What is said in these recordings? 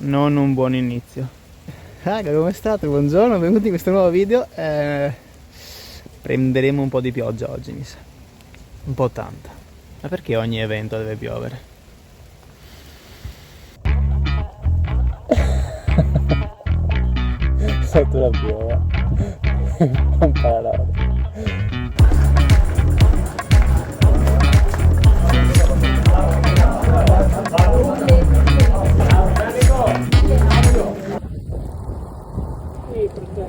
non un buon inizio. Raga, come state? Buongiorno, benvenuti in questo nuovo video. Prenderemo un po' di pioggia oggi, mi sa. Un po' tanta. Ma perché ogni evento deve piovere? Sotto la piova. Un parallelo.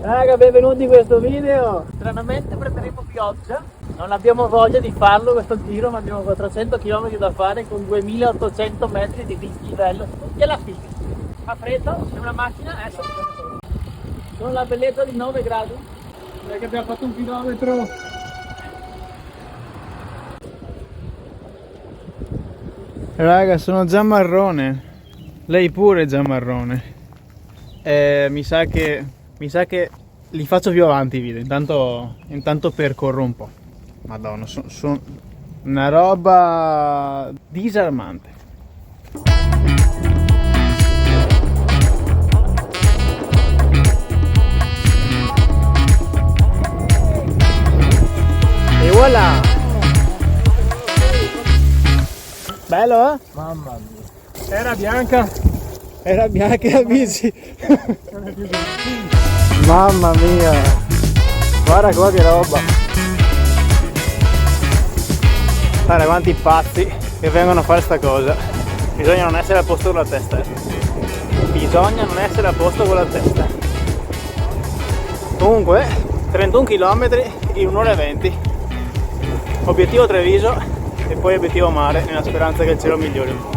Raga, benvenuti in questo video. Stranamente prenderemo pioggia. Non abbiamo voglia di farlo questo giro, ma abbiamo 400 km da fare con 2800 metri di dislivello. E alla fine fa freddo, c'è una macchina, sono la bellezza di 9 gradi. Perché abbiamo fatto un chilometro. Raga, sono già marrone. Lei pure è già marrone. Mi sa che li faccio più avanti i video, intanto percorro un po'. Madonna, sono una roba disarmante. E voilà! Bello, eh? Mamma mia. Era bianca la bici. Mamma mia, guarda qua che roba. Guarda quanti pazzi che vengono a fare sta cosa. Bisogna non essere a posto con la testa. Bisogna non essere a posto con la testa. Comunque 31 km in 1 ora e 20. Obiettivo Treviso e poi obiettivo mare, nella speranza che il cielo migliori.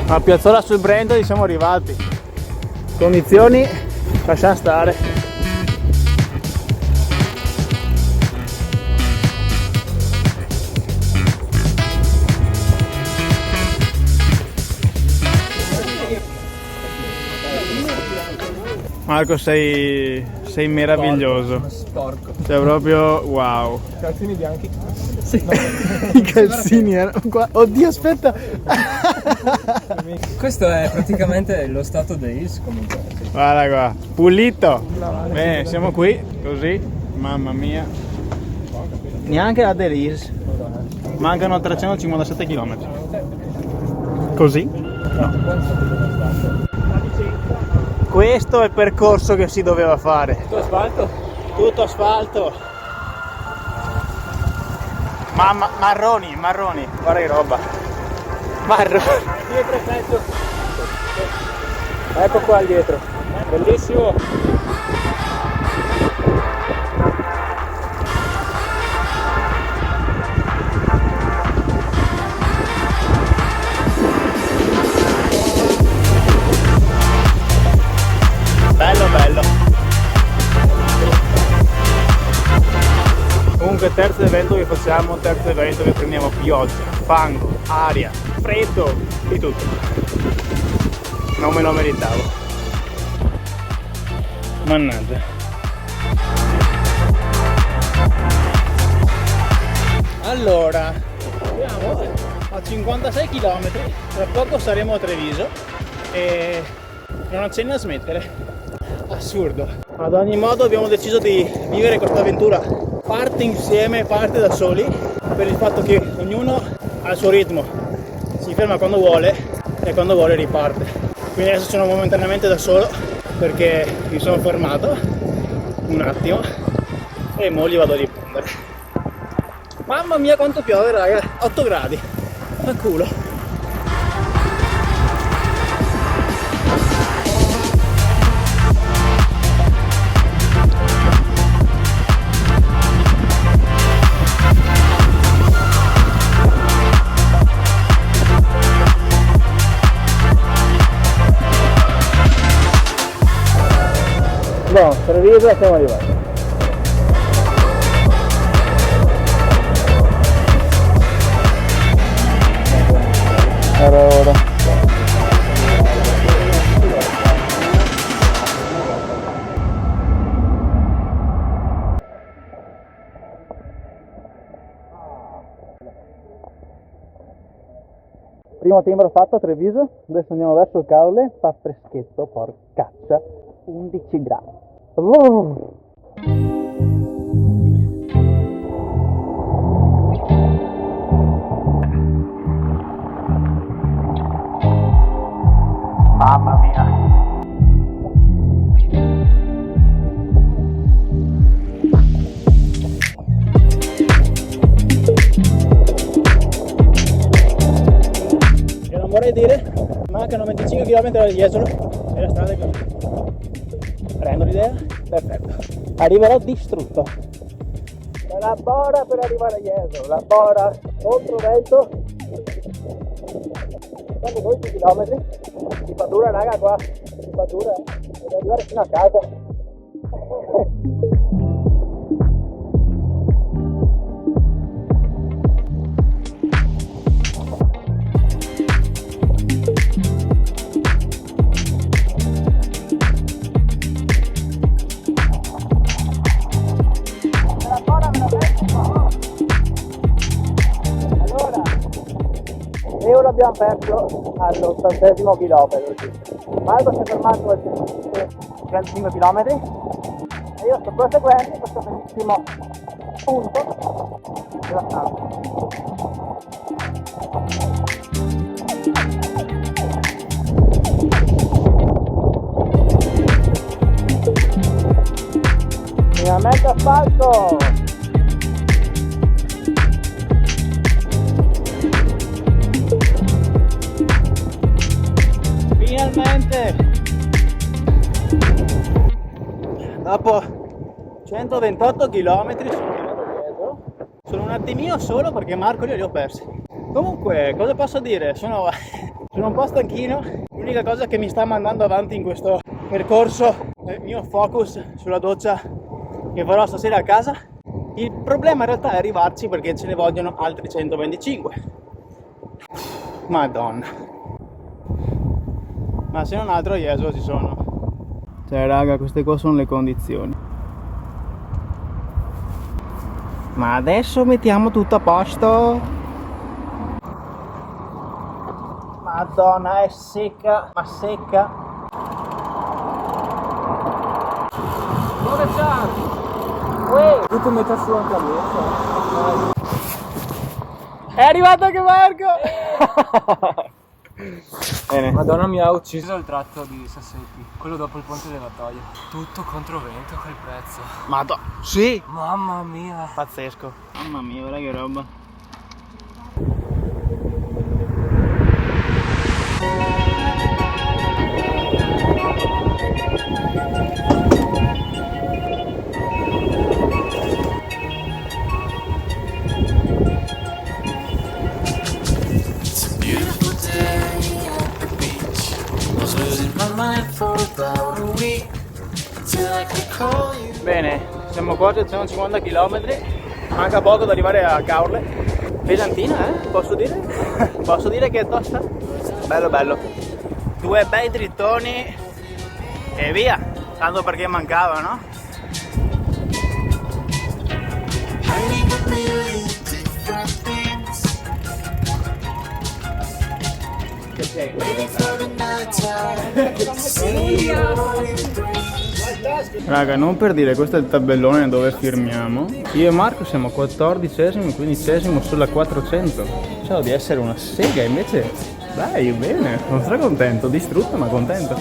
A Piazzola sul Brento ci siamo arrivati. Condizioni lasciamo stare. Marco, sei meraviglioso. Sporco. Sei proprio wow. Calzini bianchi. Sì. I calzini erano qua. Oddio, aspetta. Questo è praticamente lo stato dei Is comunque. Guarda qua, pulito. Bene, siamo qui, così. Mamma mia. Neanche la Delis. Mancano 357 km. Così? No. Questo è il percorso che si doveva fare. Tutto asfalto? Tutto asfalto. Mamma, marroni, guarda che roba. Marroni. Sì, perfetto. Ecco qua dietro. Bellissimo. Bello. Comunque terzo evento che facciamo, terzo evento che prendiamo pioggia, fango, aria, freddo, di tutto. Non me lo meritavo. Mannaggia. Allora, siamo a 56 km, tra poco saremo a Treviso e non accenna a smettere. Assurdo. Ad ogni modo abbiamo deciso di vivere questa avventura parte insieme, parte da soli, per il fatto che ognuno ha il suo ritmo, si ferma quando vuole e quando vuole riparte. Quindi adesso sono momentaneamente da solo perché mi sono fermato un attimo e mo li vado a riprendere. Mamma mia quanto piove, raga, 8 gradi, fa culo. No, Treviso siamo arrivati. Allora. Primo timbro fatto a Treviso, adesso andiamo verso il Caule, fa freschetto, porcaccia, 11 gradi. Mamma mia. E non vorrei dire, mancano 25 km da Jesolo e la strada è così. Prendo l'idea? Perfetto. Arriverò distrutto. La bora per arrivare a Jesolo, la bora contro vento. Siamo 12 km. Si fa dura raga qua, si fa dura, devo arrivare fino a casa. Allora, euro abbiamo perso all'80° chilometro. Marco si è fermato a 35 km e io sto proseguendo questo bellissimo punto della strada. Finalmente asfalto! Finalmente! Dopo 128 km sono un attimino solo perché Marco io li ho persi. Comunque, cosa posso dire? Sono un po' stanchino. L'unica cosa che mi sta mandando avanti in questo percorso è il mio focus sulla doccia che farò stasera a casa. Il problema in realtà è arrivarci perché ce ne vogliono altri 125. Madonna. Ma se non altro a Jesolo ci sono. Cioè raga, queste qua sono le condizioni. Ma adesso mettiamo tutto a posto. Madonna, è secca, ma secca. Dove c'è? Tutto metà su anche a me. È arrivato anche Marco! Bene. Madonna, mi ha ucciso il tratto di Sassetti, quello dopo il ponte della Taglia. Tutto controvento quel prezzo. Madonna, sì! Mamma mia. Pazzesco. Mamma mia, guarda che roba. Bene, siamo quasi a 150 km, manca poco ad arrivare a Caorle. Pesantina, posso dire? Posso dire che è tosta? Bello bello. 2 bei drittoni e via, tanto perché mancava, no? Raga, non per dire, questo è il tabellone dove firmiamo. Io e Marco siamo 14esimo e 15esimo sulla 400. Pensavo di essere una sega, invece dai, bene, sono stra contento, distrutto ma contento.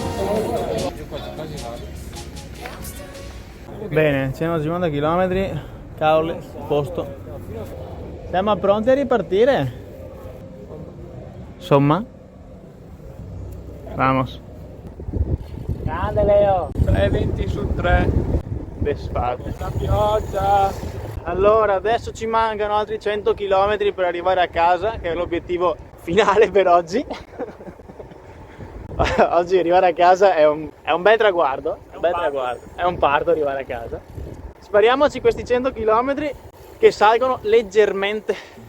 Bene, 150 km, Caorle, posto. Siamo pronti a ripartire? Insomma, vamos. Grande Leo! 3,20 su 3. Desfatto. La pioggia. Allora, adesso ci mancano altri 100 km per arrivare a casa, che è l'obiettivo finale per oggi. Oggi arrivare a casa è un bel traguardo. È un parto arrivare a casa. Spariamoci questi 100 km che salgono leggermente.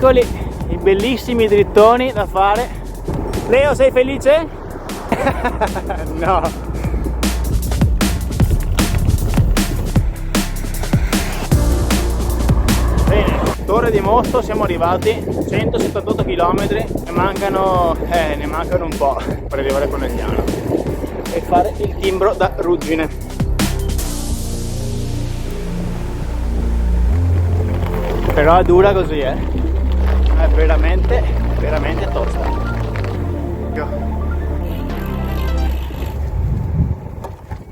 Eccoli i bellissimi drittoni da fare. Leo, sei felice? No. Bene, Torre di Mosto, siamo arrivati, 178 km e ne mancano un po' per arrivare a Conegliano e fare il timbro da Ruggine. Però è dura così, è veramente tosta.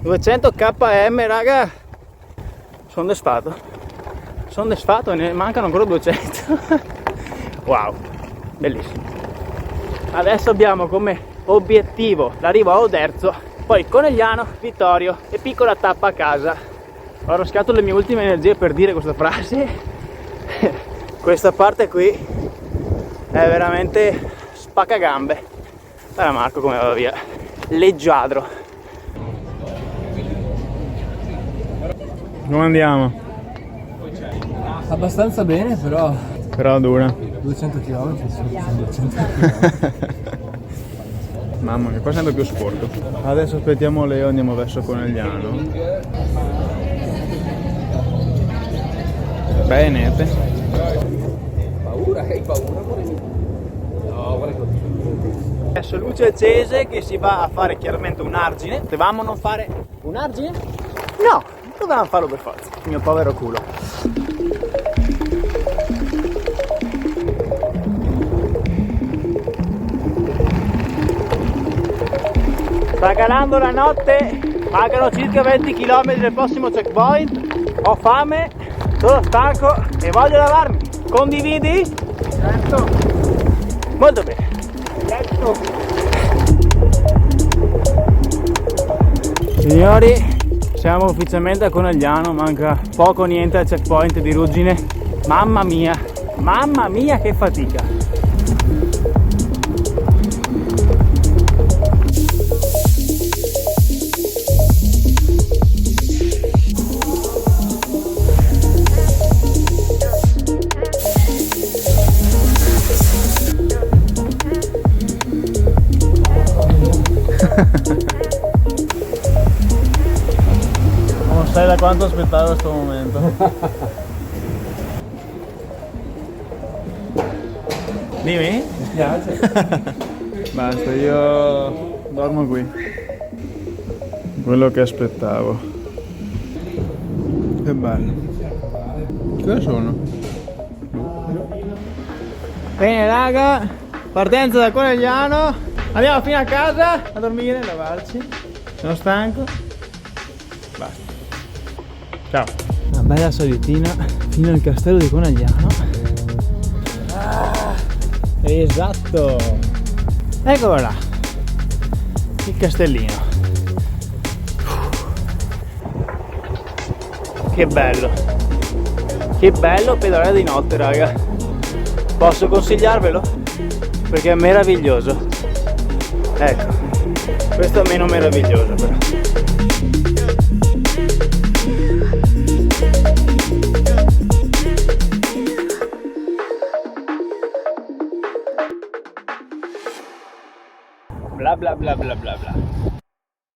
200 km, raga, sono desfatto e ne mancano ancora 200. Wow, bellissimo. Adesso abbiamo come obiettivo l'arrivo a Oderzo, poi Conegliano, Vittorio e piccola tappa a casa. Ho rascato le mie ultime energie per dire questa frase. Questa parte qui è veramente spaccagambe. Guarda Marco come va via, leggiadro. Come andiamo? Abbastanza bene, però Dura. 200 km sono 200 km. Mamma mia, qua sembra più sporco. Adesso aspettiamo Leo, andiamo verso Conegliano. Bene. Hai paura? No, guarda così. Adesso luce accese che si va a fare chiaramente un argine. Dovevamo non fare un argine? No, dovevamo farlo per forza. Il mio povero culo. Sta calando la notte, mancano circa 20 km del prossimo checkpoint. Ho fame, sono stanco e voglio lavarmi. Condividi? Certo. Molto bene. Certo. Signori, siamo ufficialmente a Conegliano, manca poco o niente al checkpoint di Ruggine. Mamma mia che fatica. Non sai da quanto aspettavo questo momento. Dimmi? Mi piace. Basta, io dormo qui. Quello che aspettavo. Che bello. Che sono? Bene raga, partenza da Conegliano. Andiamo fino a casa a dormire, a lavarci. Sono stanco. Basta. Ciao. Una bella salitina fino al castello di Conegliano. Esatto. Eccolo là. Il castellino. Che bello. Che bello pedalare di notte, raga. Posso consigliarvelo? Perché è meraviglioso. Ecco. Questo è meno meraviglioso però. Bla bla bla bla bla bla.